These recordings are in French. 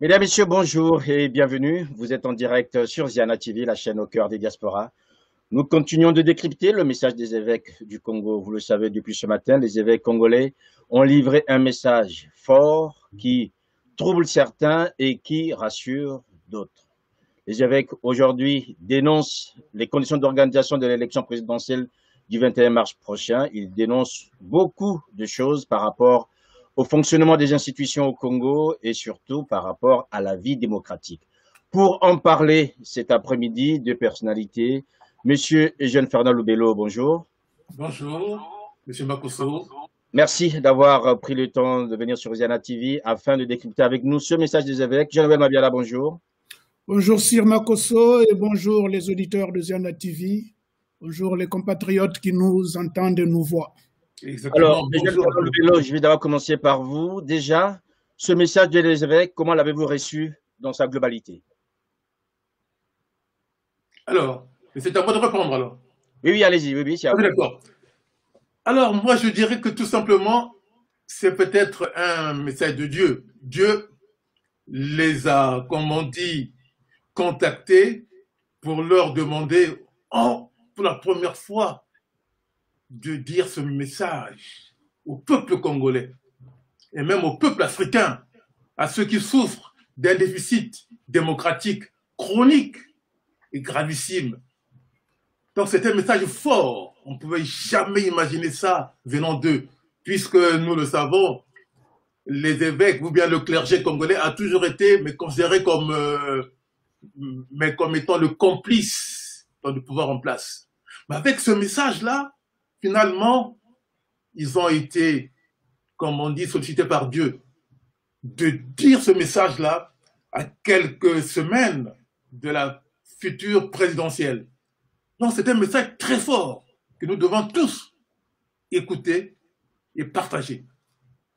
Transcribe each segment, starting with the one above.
Mesdames, Messieurs, bonjour et bienvenue. Vous êtes en direct sur Ziana TV, la chaîne au cœur des diasporas. Nous continuons de décrypter le message des évêques du Congo. Vous le savez depuis ce matin, les évêques congolais ont livré un message fort qui trouble certains et qui rassure d'autres. Les évêques aujourd'hui dénoncent les conditions d'organisation de l'élection présidentielle du 21 mars prochain. Ils dénoncent beaucoup de choses par rapport au fonctionnement des institutions au Congo et surtout par rapport à la vie démocratique. Pour en parler cet après-midi, deux personnalités. Monsieur Eugène Fernand Loubello, bonjour. Bonjour, Monsieur Makosso. Merci d'avoir pris le temps de venir sur Ziana TV afin de décrypter avec nous ce message des évêques. Jean-Noël Mabiala, bonjour. Bonjour Sir Makosso et bonjour les auditeurs de Ziana TV. Bonjour les compatriotes qui nous entendent et nous voient. Exactement. Alors, je vais d'abord commencer par vous. Déjà, ce message des évêques, comment l'avez-vous reçu dans sa globalité? Alors, c'est à moi de répondre alors. Oui, allez-y, oui, c'est à vous. D'accord. Alors, moi, je dirais que tout simplement, c'est peut-être un message de Dieu. Dieu les a, comme on dit, contactés pour leur demander, pour la première fois, de dire ce message au peuple congolais et même au peuple africain, à ceux qui souffrent d'un déficit démocratique chronique et gravissime. Donc c'est un message fort. On ne pouvait jamais imaginer ça venant d'eux, puisque nous le savons, les évêques ou bien le clergé congolais a toujours été considéré comme étant le complice du pouvoir en place. Mais avec ce message-là, finalement, ils ont été, comme on dit, sollicités par Dieu de dire ce message-là à quelques semaines de la future présidentielle. Donc c'est un message très fort que nous devons tous écouter et partager.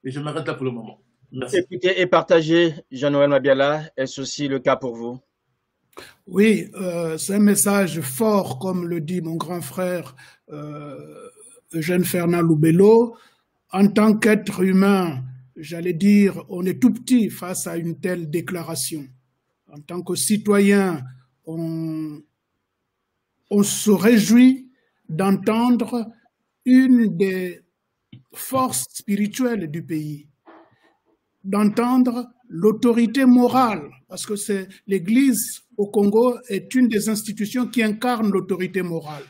Et je m'arrête là pour le moment. Merci. Écoutez et partagez, Jean-Noël Mabiala, est-ce aussi le cas pour vous? Oui, c'est un message fort, comme le dit mon grand frère Eugène Fernand Loubello. En tant qu'être humain, j'allais dire, on est tout petit face à une telle déclaration. En tant que citoyen, on se réjouit d'entendre une des forces spirituelles du pays, d'entendre l'autorité morale, parce que l'Église au Congo est une des institutions qui incarne l'autorité morale.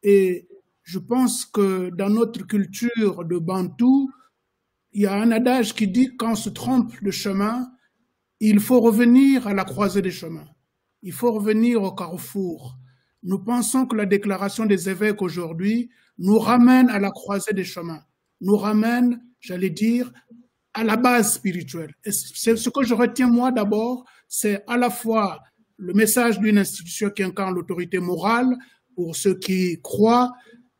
Et je pense que dans notre culture de Bantou, il y a un adage qui dit quand on se trompe de chemin, il faut revenir à la croisée des chemins. Il faut revenir au carrefour. Nous pensons que la déclaration des évêques aujourd'hui nous ramène à la croisée des chemins, nous ramène, j'allais dire, à la base spirituelle. Et c'est ce que je retiens moi d'abord, c'est à la fois le message d'une institution qui incarne l'autorité morale pour ceux qui croient,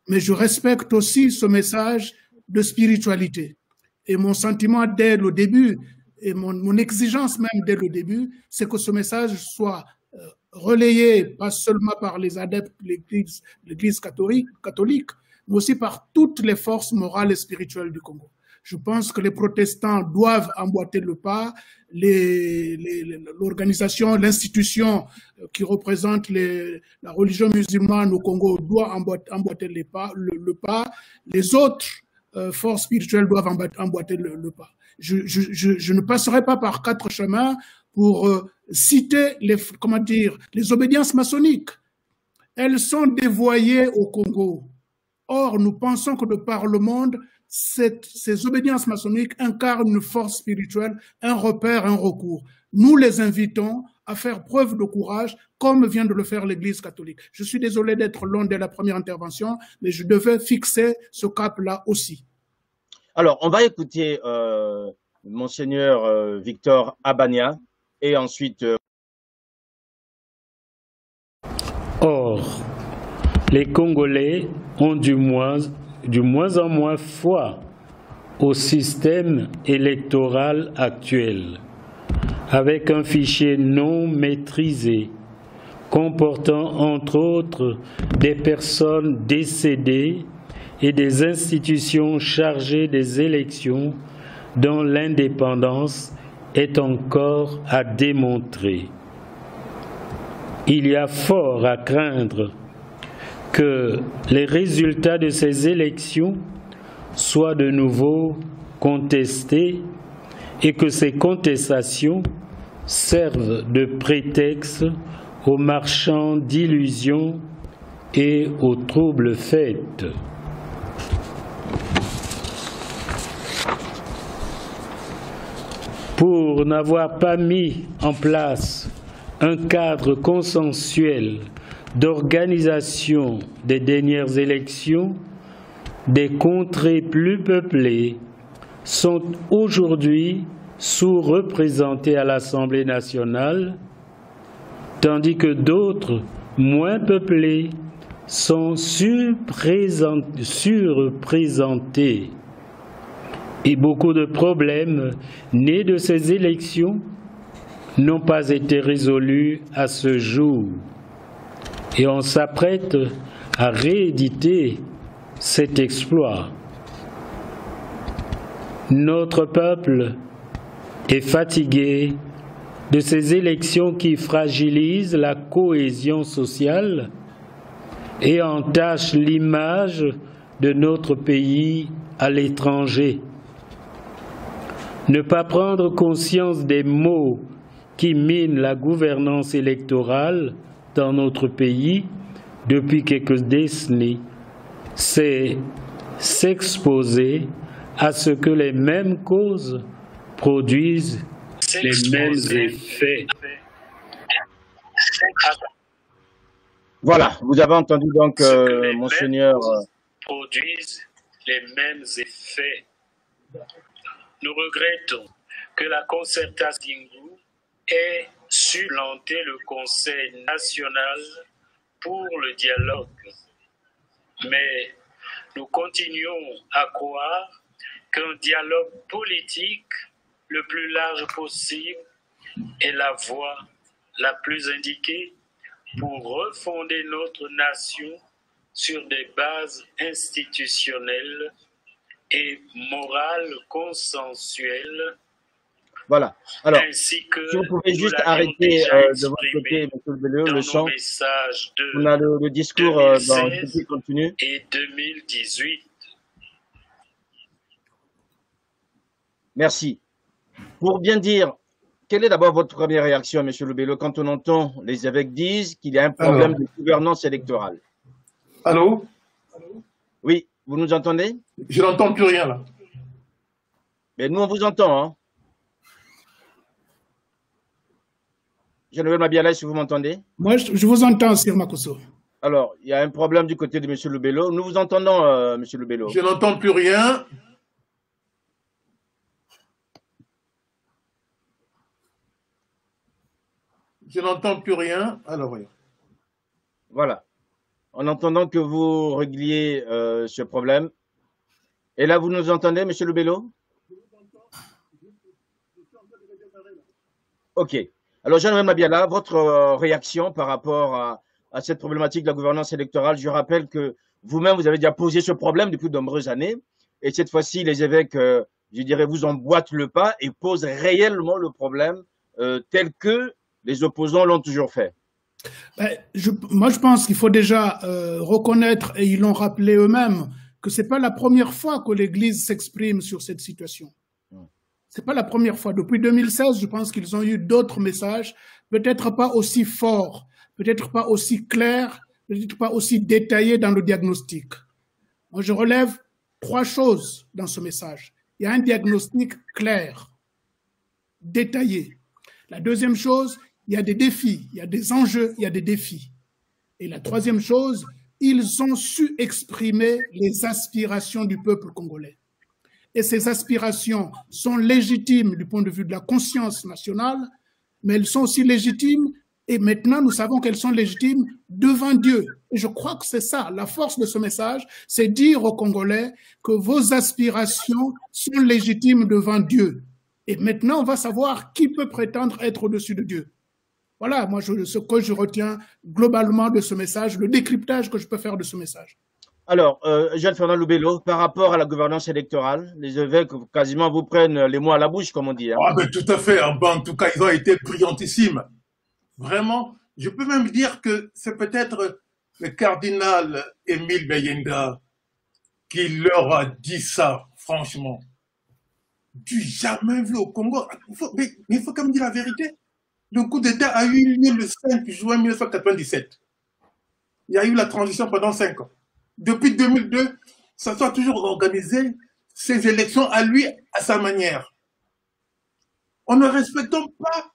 mais je respecte aussi ce message de spiritualité. Et mon sentiment dès le début, et mon exigence même dès le début, c'est que ce message soit relayé pas seulement par les adeptes de l'Église catholique, mais aussi par toutes les forces morales et spirituelles du Congo. Je pense que les protestants doivent emboîter le pas, l'organisation, l'institution qui représente la religion musulmane au Congo doit emboîter le pas, les autres forces spirituelles doivent emboîter le pas. Je ne passerai pas par quatre chemins pour citer les obédiences maçonniques. Elles sont dévoyées au Congo. Or, nous pensons que de par le monde, ces obédiences maçonniques incarnent une force spirituelle, un repère, un recours. Nous les invitons à faire preuve de courage, comme vient de le faire l'Église catholique. Je suis désolé d'être long dès la première intervention, mais je devais fixer ce cap-là aussi. Alors, on va écouter Monseigneur Victor Abania et ensuite... Or, les Congolais ont du moins en moins foi au système électoral actuel, avec un fichier non maîtrisé, comportant entre autres des personnes décédées et des institutions chargées des élections dont l'indépendance est encore à démontrer. Il y a fort à craindre que les résultats de ces élections soient de nouveau contestés et que ces contestations servent de prétexte aux marchands d'illusions et aux troubles faits. Pour n'avoir pas mis en place un cadre consensuel d'organisation des dernières élections, des contrées plus peuplées sont aujourd'hui sous-représentées à l'Assemblée nationale, tandis que d'autres, moins peuplées, sont surreprésentées. Et beaucoup de problèmes nés de ces élections n'ont pas été résolus à ce jour. Et on s'apprête à rééditer cet exploit. Notre peuple est fatigué de ces élections qui fragilisent la cohésion sociale et entachent l'image de notre pays à l'étranger. Ne pas prendre conscience des maux qui minent la gouvernance électorale dans notre pays depuis quelques décennies, c'est s'exposer à ce que les mêmes causes produisent les mêmes effets. Voilà, vous avez entendu donc Monseigneur... produisent les mêmes effets. Nous regrettons que la concertation ait supplanté le Conseil national pour le dialogue. Mais nous continuons à croire qu'un dialogue politique le plus large possible est la voie la plus indiquée pour refonder notre nation sur des bases institutionnelles et morales consensuelles. Voilà. Alors, ainsi que si vous pouvez juste arrêter de votre côté, M. Loubello, le chant. On a le discours dans le continu. Et 2018. Merci. Pour bien dire, quelle est d'abord votre première réaction, M. Loubello, quand on entend les évêques disent qu'il y a un problème de gouvernance électorale? Allô? Oui, vous nous entendez? Je n'entends plus rien là. Mais nous, on vous entend. Hein. Geneviève Mabiala, si vous m'entendez? Moi, je vous entends, Sir Makosso. Alors, il y a un problème du côté de M. Loubello. Nous vous entendons, M. Loubello. Je n'entends plus rien. Je n'entends plus rien. Alors, oui. Voilà. En entendant que vous régliez ce problème. Et là, vous nous entendez, M. Loubello? OK. Alors, Jean-Noël Mabiala, votre réaction par rapport à cette problématique de la gouvernance électorale. Je rappelle que vous-même, vous avez déjà posé ce problème depuis de nombreuses années. Et cette fois-ci, les évêques, je dirais, vous emboîtent le pas et posent réellement le problème tel que les opposants l'ont toujours fait. Moi, je pense qu'il faut déjà reconnaître, et ils l'ont rappelé eux-mêmes, que ce n'est pas la première fois que l'Église s'exprime sur cette situation. Ce n'est pas la première fois. Depuis 2016, je pense qu'ils ont eu d'autres messages, peut-être pas aussi forts, peut-être pas aussi clairs, peut-être pas aussi détaillés dans le diagnostic. Moi, je relève 3 choses dans ce message. Il y a un diagnostic clair, détaillé. La deuxième chose, il y a des défis, il y a des enjeux, il y a des défis. Et la troisième chose, ils ont su exprimer les aspirations du peuple congolais. Et ces aspirations sont légitimes du point de vue de la conscience nationale, mais elles sont aussi légitimes, et maintenant nous savons qu'elles sont légitimes devant Dieu. Et je crois que c'est ça, la force de ce message, c'est dire aux Congolais que vos aspirations sont légitimes devant Dieu. Et maintenant, on va savoir qui peut prétendre être au-dessus de Dieu. Voilà, moi, ce que je retiens globalement de ce message, le décryptage que je peux faire de ce message. Alors, Jean-Fernand Loubello, par rapport à la gouvernance électorale, les évêques quasiment vous prennent les mots à la bouche, comme on dit. Hein. Ah ben, tout à fait. En tout cas, ils ont été brillantissimes. Vraiment, je peux même dire que c'est peut-être le cardinal Émile Beyenda qui leur a dit ça, franchement. Du jamais vu au Congo. Mais il faut quand même dire la vérité. Le coup d'État a eu lieu le 5 juin 1997. Il y a eu la transition pendant 5 ans. Depuis 2002, ça soit toujours organisé ces élections à lui, à sa manière. En ne respectant pas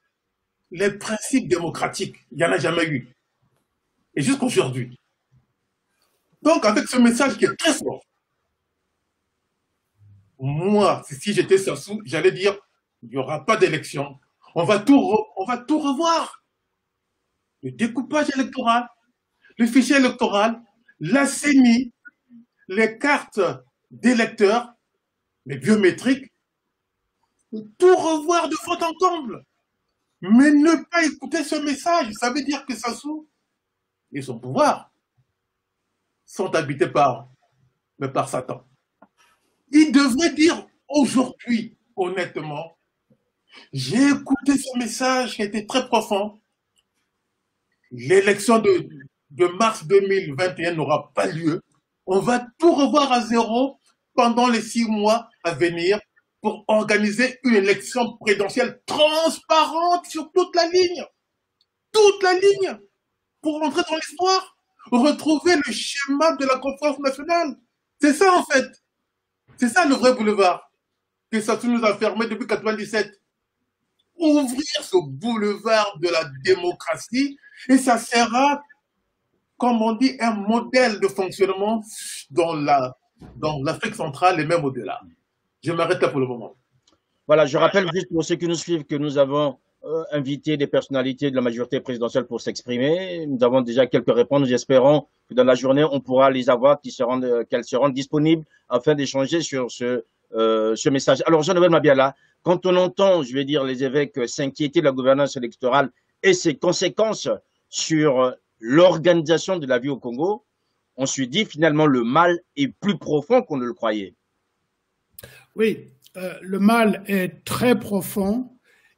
les principes démocratiques. Il n'y en a jamais eu. Et jusqu'aujourd'hui. Donc, avec ce message qui est très fort, moi, si j'étais Sassou, j'allais dire, il n'y aura pas d'élection. On va tout revoir. Le découpage électoral, le fichier électoral, la CENI, les cartes d'électeurs, les biométriques, tout revoir de fond en comble. Mais ne pas écouter ce message, ça veut dire que Sassou et son pouvoir sont habités par Satan. Il devrait dire aujourd'hui, honnêtement, j'ai écouté ce message qui était très profond. L'élection de mars 2021 n'aura pas lieu. On va tout revoir à zéro pendant les 6 mois à venir pour organiser une élection présidentielle transparente sur toute la ligne. Toute la ligne. Pour rentrer dans l'histoire. Retrouver le schéma de la conférence nationale. C'est ça en fait. C'est ça le vrai boulevard que Sassou nous a fermé depuis 1997. Ouvrir ce boulevard de la démocratie et ça sera, comme on dit, un modèle de fonctionnement dans l'Afrique centrale et même au-delà. Je m'arrête là pour le moment. Voilà, je rappelle juste pour ceux qui nous suivent que nous avons invité des personnalités de la majorité présidentielle pour s'exprimer. Nous avons déjà quelques réponses. Nous espérons que dans la journée, on pourra les avoir, qu'elles seront disponibles afin d'échanger sur ce message. Alors, Jean-Noël Mabiala, quand on entend, je vais dire, les évêques s'inquiéter de la gouvernance électorale et ses conséquences sur l'organisation de la vie au Congo, on se dit finalement le mal est plus profond qu'on ne le croyait. Oui, le mal est très profond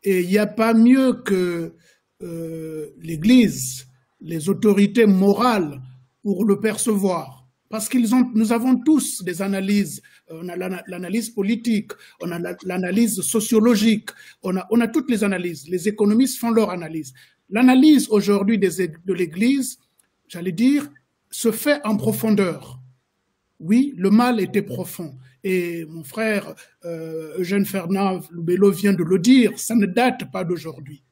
et il n'y a pas mieux que l'Église, les autorités morales pour le percevoir. Parce nous avons tous des analyses, on a l'analyse politique, on a l'analyse sociologique, on a toutes les analyses, les économistes font leur analyse. L'analyse aujourd'hui de l'Église, j'allais dire, se fait en profondeur. Oui, le mal était profond. Et mon frère Jean-Fernand Loubello vient de le dire, ça ne date pas d'aujourd'hui.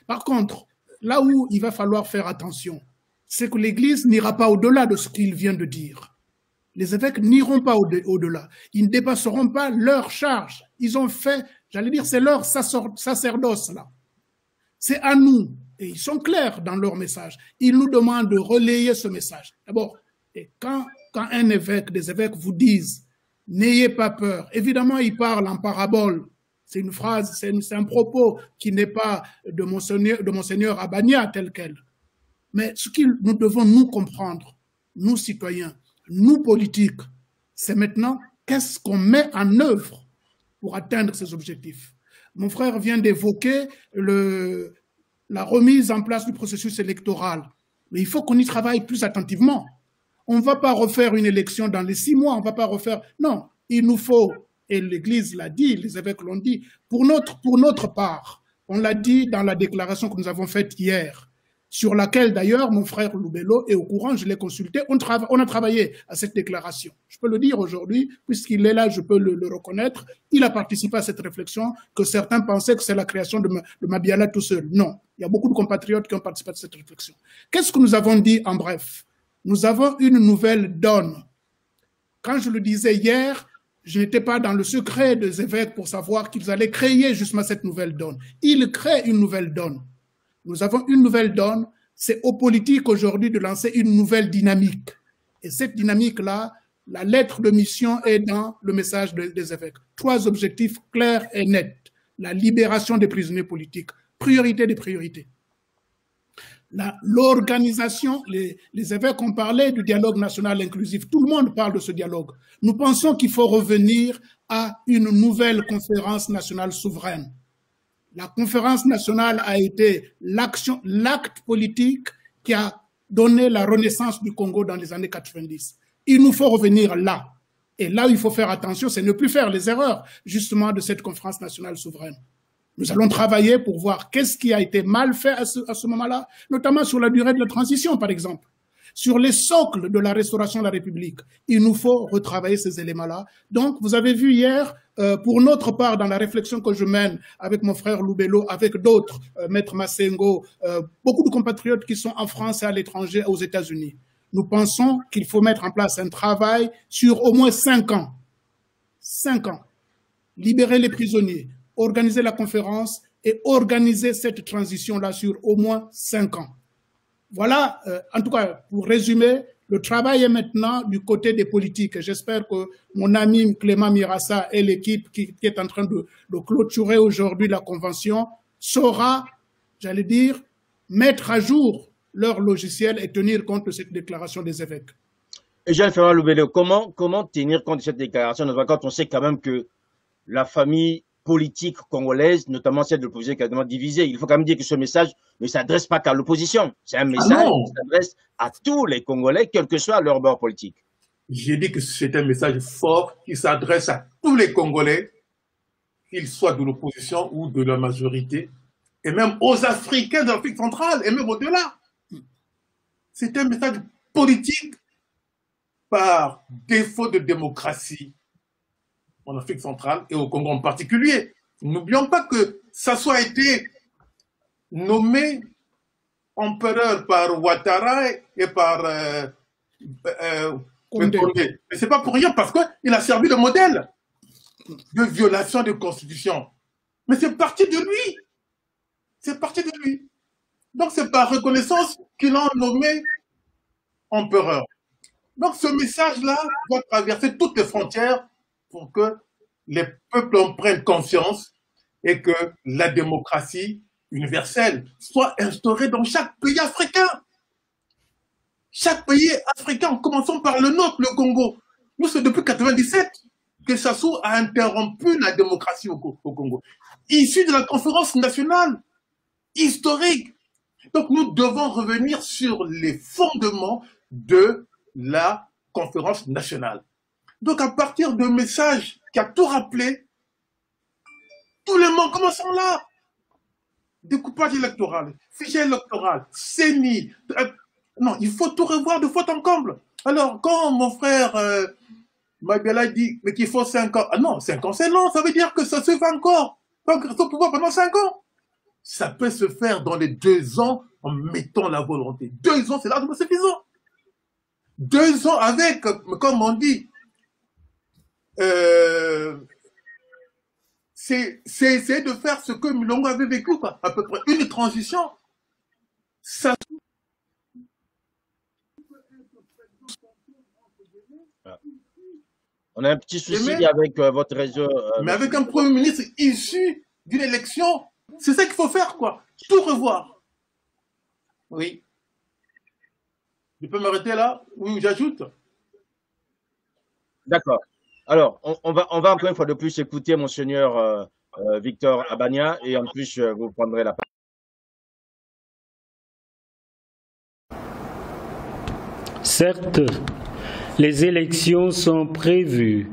Par contre, là où il va falloir faire attention, c'est que l'Église n'ira pas au-delà de ce qu'il vient de dire. Les évêques n'iront pas au-delà. Ils ne dépasseront pas leur charge. Ils ont fait, j'allais dire, c'est leur sacerdoce là. C'est à nous. Et ils sont clairs dans leur message. Ils nous demandent de relayer ce message. D'abord, quand un évêque, des évêques vous disent « N'ayez pas peur », évidemment, ils parlent en parabole. C'est une phrase, c'est un propos qui n'est pas de Monseigneur Abania tel quel. Mais ce que nous devons nous comprendre, nous citoyens, nous politiques, c'est maintenant qu'est-ce qu'on met en œuvre pour atteindre ces objectifs. Mon frère vient d'évoquer la remise en place du processus électoral. Mais il faut qu'on y travaille plus attentivement. On ne va pas refaire une élection dans les 6 mois, on ne va pas refaire... Non, il nous faut, et l'Église l'a dit, les évêques l'ont dit, pour notre part, on l'a dit dans la déclaration que nous avons faite hier, sur laquelle d'ailleurs mon frère Loubello est au courant, je l'ai consulté, on a travaillé à cette déclaration. Je peux le dire aujourd'hui, puisqu'il est là, je peux le reconnaître, il a participé à cette réflexion, que certains pensaient que c'est la création de Mabiala tout seul. Non, il y a beaucoup de compatriotes qui ont participé à cette réflexion. Qu'est-ce que nous avons dit en bref? Nous avons une nouvelle donne. Quand je le disais hier, je n'étais pas dans le secret des évêques pour savoir qu'ils allaient créer justement cette nouvelle donne. Ils créent une nouvelle donne. Nous avons une nouvelle donne. C'est aux politiques aujourd'hui de lancer une nouvelle dynamique. Et cette dynamique-là, la lettre de mission est dans le message des évêques. 3 objectifs clairs et nets. La libération des prisonniers politiques. Priorité des priorités. l'organisation, les évêques ont parlé du dialogue national inclusif. Tout le monde parle de ce dialogue. Nous pensons qu'il faut revenir à une nouvelle conférence nationale souveraine. La conférence nationale a été l'acte politique qui a donné la renaissance du Congo dans les années 90. Il nous faut revenir là. Et là où il faut faire attention, c'est ne plus faire les erreurs, justement, de cette conférence nationale souveraine. Nous allons travailler pour voir qu'est-ce qui a été mal fait à ce moment-là, notamment sur la durée de la transition, par exemple. Sur les socles de la restauration de la République, il nous faut retravailler ces éléments-là. Donc, vous avez vu hier, pour notre part, dans la réflexion que je mène avec mon frère Loubello, avec d'autres, Maître Massengo, beaucoup de compatriotes qui sont en France et à l'étranger, aux États-Unis. Nous pensons qu'il faut mettre en place un travail sur au moins 5 ans. 5 ans. Libérer les prisonniers, organiser la conférence et organiser cette transition-là sur au moins 5 ans. Voilà, en tout cas, pour résumer, le travail est maintenant du côté des politiques. J'espère que mon ami Clément Mirassa et l'équipe qui est en train de clôturer aujourd'hui la convention saura, j'allais dire, mettre à jour leur logiciel et tenir compte de cette déclaration des évêques. Et Jean-Fernand Loubello, comment tenir compte de cette déclaration, quand on sait quand même que la famille politique congolaise, notamment celle de l'opposition, est quasiment divisée. Il faut quand même dire que ce message ne s'adresse pas qu'à l'opposition. C'est un message qui s'adresse à tous les Congolais, quel que soit leur bord politique. J'ai dit que c'est un message fort qui s'adresse à tous les Congolais, qu'ils soient de l'opposition ou de la majorité, et même aux Africains d'Afrique centrale, et même au-delà. C'est un message politique par défaut de démocratie en Afrique centrale et au Congo en particulier. N'oublions pas que ça soit été nommé empereur par Ouattara et par Condé. Mais c'est pas pour rien, parce qu'il a servi de modèle de violation de constitution. Mais c'est parti de lui. C'est parti de lui. Donc c'est par reconnaissance qu'ils l'ont nommé empereur. Donc ce message-là doit traverser toutes les frontières pour que les peuples en prennent conscience et que la démocratie universelle soit instaurée dans chaque pays africain. Chaque pays africain, commençons par le nôtre, le Congo. Nous, c'est depuis 1997 que Sassou a interrompu la démocratie au Congo, issu de la conférence nationale historique. Donc nous devons revenir sur les fondements de la conférence nationale. Donc, à partir de messages qui a tout rappelé, tous les manquements sont là. Découpage électoral, fichier électoral, CENI. Non, il faut tout revoir de fond en comble. Alors, quand mon frère Mabela dit qu'il faut 5 ans, ah non, 5 ans c'est long, ça veut dire que ça se fait encore. Donc, rester au pouvoir pendant 5 ans. Ça peut se faire dans les 2 ans en mettant la volonté. 2 ans, c'est largement suffisant. 2 ans avec, comme on dit, c'est essayer de faire ce que Mulongo avait vécu, à peu près une transition. Ça... On a un petit souci avec votre réseau. Mais avec un Premier ministre issu d'une élection, c'est ça qu'il faut faire, quoi. Tout revoir. Oui. Je peux m'arrêter là? Oui, j'ajoute. D'accord. Alors, on va encore une fois de plus écouter Monseigneur Victor Abania et en plus, vous prendrez la parole. Certes, les élections sont prévues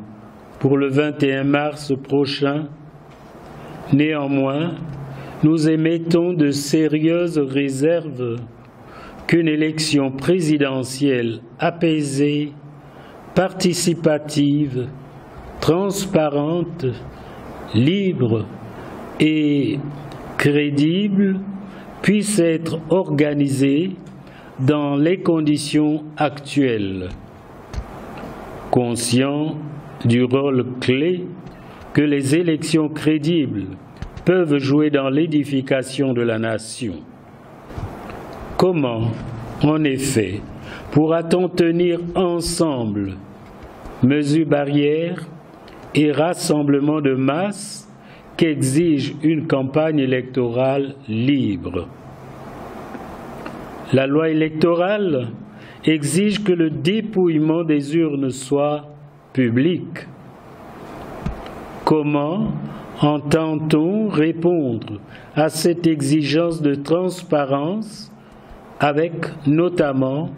pour le 21 mars prochain. Néanmoins, nous émettons de sérieuses réserves qu'une élection présidentielle apaisée, participative, transparente, libre et crédible puisse être organisée dans les conditions actuelles. Conscient du rôle clé que les élections crédibles peuvent jouer dans l'édification de la nation. Comment, en effet, pourra-t-on tenir ensemble mesures barrières et rassemblements de masse qu'exige une campagne électorale libre? La loi électorale exige que le dépouillement des urnes soit public. Comment entend-on répondre à cette exigence de transparence avec notamment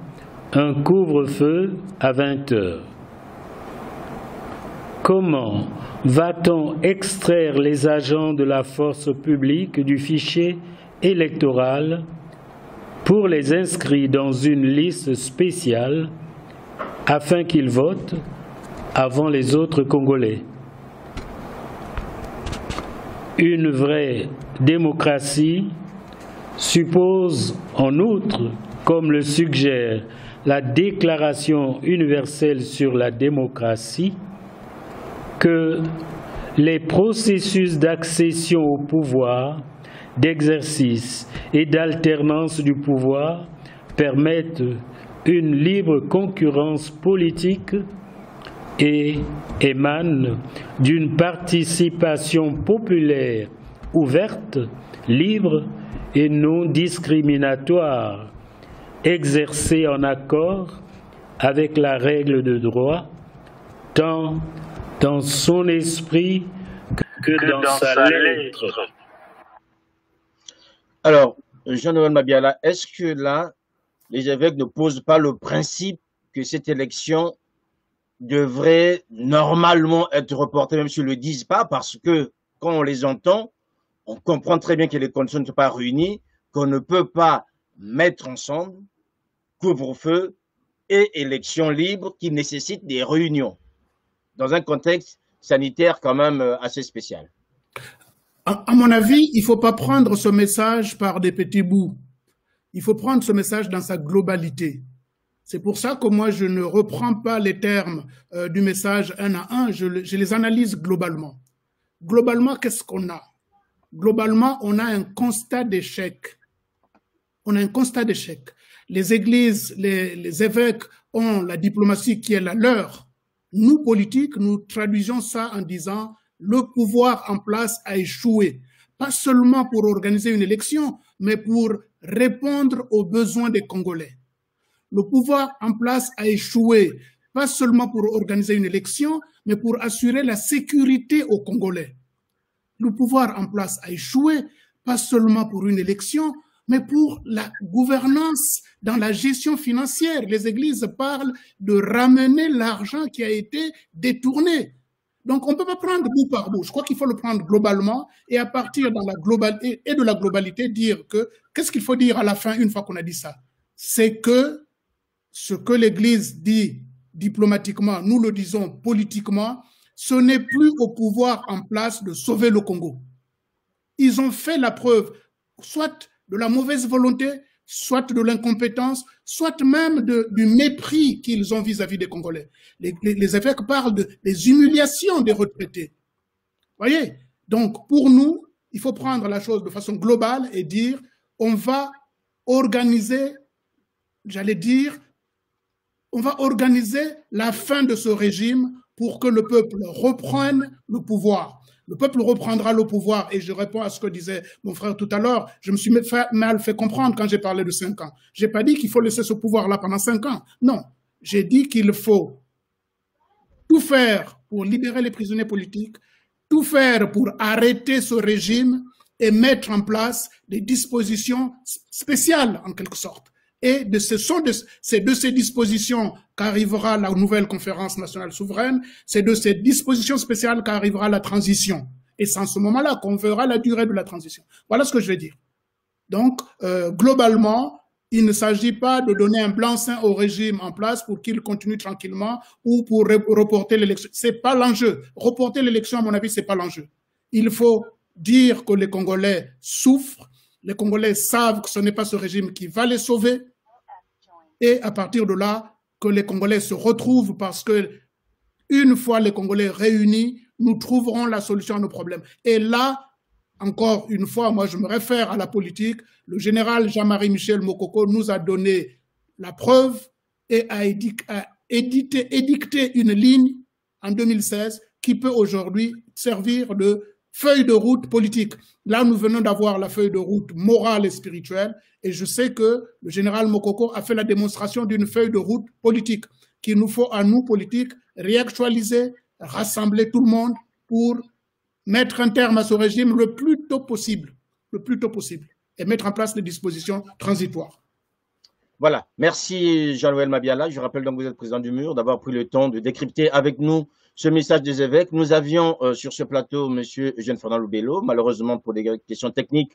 un couvre-feu à 20 heures? Comment va-t-on extraire les agents de la force publique du fichier électoral pour les inscrire dans une liste spéciale afin qu'ils votent avant les autres Congolais? Une vraie démocratie suppose en outre, comme le suggère la Déclaration universelle sur la démocratie, que les processus d'accession au pouvoir, d'exercice et d'alternance du pouvoir permettent une libre concurrence politique et émanent d'une participation populaire ouverte, libre et non discriminatoire, exercée en accord avec la règle de droit, tant dans son esprit que dans sa lettre. Alors, Jean-Noël Mabiala, est-ce que là, les évêques ne posent pas le principe que cette élection devrait normalement être reportée, même s'ils ne le disent pas, parce que quand on les entend, on comprend très bien que les conditions ne sont pas réunies, qu'on ne peut pas mettre ensemble couvre-feu et élections libres qui nécessitent des réunions, dans un contexte sanitaire quand même assez spécial. À mon avis, il ne faut pas prendre ce message par des petits bouts. Il faut prendre ce message dans sa globalité. C'est pour ça que moi, je ne reprends pas les termes du message un à un, je les analyse globalement. Globalement, qu'est-ce qu'on a? Globalement, on a un constat d'échec. On a un constat d'échec. Les églises, les évêques ont la diplomatie qui est la leur. Nous, politiques, nous traduisons ça en disant le pouvoir en place a échoué. Pas seulement pour organiser une élection, mais pour répondre aux besoins des Congolais. Le pouvoir en place a échoué, pas seulement pour organiser une élection, mais pour assurer la sécurité aux Congolais. Le pouvoir en place a échoué, pas seulement pour une élection, mais pour la gouvernance dans la gestion financière. Les églises parlent de ramener l'argent qui a été détourné. Donc, on ne peut pas prendre bout par bout. Je crois qu'il faut le prendre globalement et à partir de la globalité, dire que, qu'est-ce qu'il faut dire à la fin, une fois qu'on a dit ça? C'est que ce que l'Église dit diplomatiquement, nous le disons politiquement, ce n'est plus au pouvoir en place de sauver le Congo. Ils ont fait la preuve, soit de la mauvaise volonté, soit de l'incompétence, soit même du mépris qu'ils ont vis-à-vis des Congolais. Les évêques parlent des humiliations des retraités. Voyez? Donc, pour nous, il faut prendre la chose de façon globale et dire, on va organiser, j'allais dire, on va organiser la fin de ce régime pour que le peuple reprenne le pouvoir. Le peuple reprendra le pouvoir, et je réponds à ce que disait mon frère tout à l'heure. Je me suis mal fait comprendre quand j'ai parlé de 5 ans. Je n'ai pas dit qu'il faut laisser ce pouvoir-là pendant 5 ans. Non, j'ai dit qu'il faut tout faire pour libérer les prisonniers politiques, tout faire pour arrêter ce régime et mettre en place des dispositions spéciales, en quelque sorte. Et c'est de ces dispositions qu'arrivera la nouvelle conférence nationale souveraine, c'est de ces dispositions spéciales qu'arrivera la transition. Et c'est en ce moment-là qu'on verra la durée de la transition. Voilà ce que je vais dire. Donc, globalement, il ne s'agit pas de donner un blanc-seing au régime en place pour qu'il continue tranquillement ou pour reporter l'élection. C'est pas l'enjeu. Reporter l'élection, à mon avis, c'est pas l'enjeu. Il faut dire que les Congolais souffrent, les Congolais savent que ce n'est pas ce régime qui va les sauver, et à partir de là, que les Congolais se retrouvent parce que une fois les Congolais réunis, nous trouverons la solution à nos problèmes. Et là, encore une fois, moi je me réfère à la politique, le général Jean-Marie Michel Mokoko nous a donné la preuve et a édicté une ligne en 2016 qui peut aujourd'hui servir de feuille de route politique. Là, nous venons d'avoir la feuille de route morale et spirituelle, et je sais que le général Mokoko a fait la démonstration d'une feuille de route politique qu'il nous faut à nous, politiques, réactualiser, rassembler tout le monde pour mettre un terme à ce régime le plus tôt possible, et mettre en place les dispositions transitoires. Voilà, merci Jean-Noël Mabiala. Je rappelle donc que vous êtes président du MUR, d'avoir pris le temps de décrypter avec nous ce message des évêques. Nous avions sur ce plateau M. Eugène Fernand Loubello. Malheureusement, pour des questions techniques,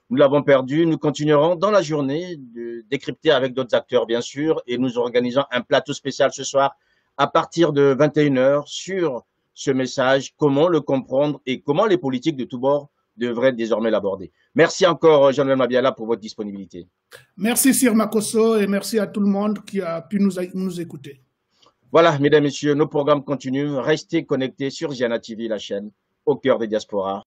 nous l'avons perdu. Nous continuerons dans la journée de décrypter avec d'autres acteurs, bien sûr, et nous organisons un plateau spécial ce soir à partir de 21h sur ce message, comment le comprendre et comment les politiques de tous bords devraient désormais l'aborder. Merci encore Jean-Noël Mabiala pour votre disponibilité. Merci Sir Makosso et merci à tout le monde qui a pu nous écouter. Voilà, mesdames et messieurs, nos programmes continuent. Restez connectés sur Ziana TV, la chaîne au cœur des diasporas.